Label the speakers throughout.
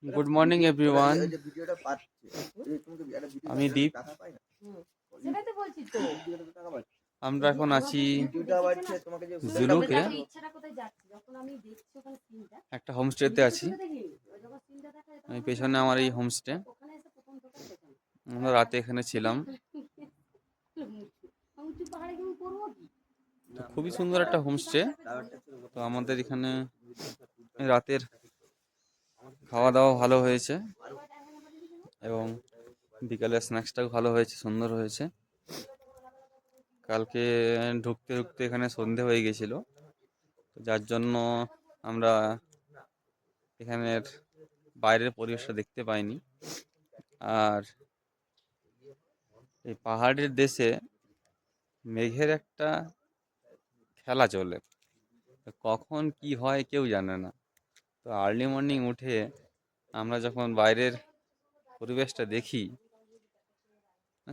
Speaker 1: Good morning everyone. আমি দীপ। আমরা এখন আছি জুলুকে, একটা হোমস্টেতে আছি। আমি পেছনে আমার এই হোমস্টে, আমরা রাতে এখানে ছিলাম। তো খুবই সুন্দর একটা হোমস্টে। তো আমাদের এখানে রাতের খাওয়া দাওয়া ভালো হয়েছে এবং বিকালের স্ন্যাক্সটাও ভালো হয়েছে, সুন্দর হয়েছে। কালকে ঢুকতে ঢুকতে এখানে সন্ধে হয়ে গেছিলো, যার জন্য আমরা এখানের বাইরের পরিবেশটা দেখতে পাইনি। আর এই পাহাড়ের দেশে মেঘের একটা খেলা চলে, কখন কি হয় কেউ জানে না। তো আর্লি মর্নিং উঠে আমরা যখন বাইরের পরিবেশটা দেখি,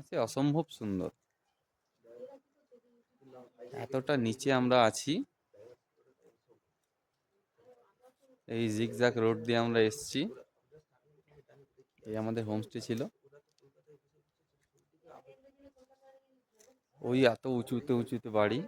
Speaker 1: সে অসম্ভব সুন্দর। এতটা নিচে আমরা আছি, এই জিগজ্যাগ রোড দিয়ে আমরা এসছি। এই আমাদের হোমস্টে ছিল, ওই এত উঁচুতে উঁচুতে বাড়ি।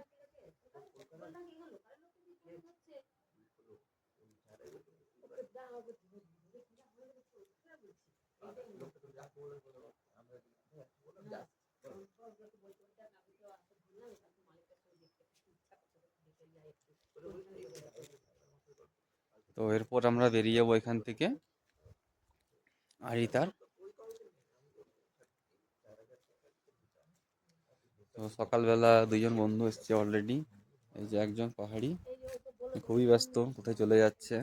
Speaker 1: তো এরপর আমরা বেরিয়ে যাবো এখান থেকে আড়িতার। তো সকালবেলা দুজন বন্ধু এসছে অলরেডি। এই যে একজন পাহাড়ি খুবই ব্যস্ত, কোথায় চলে যাচ্ছে।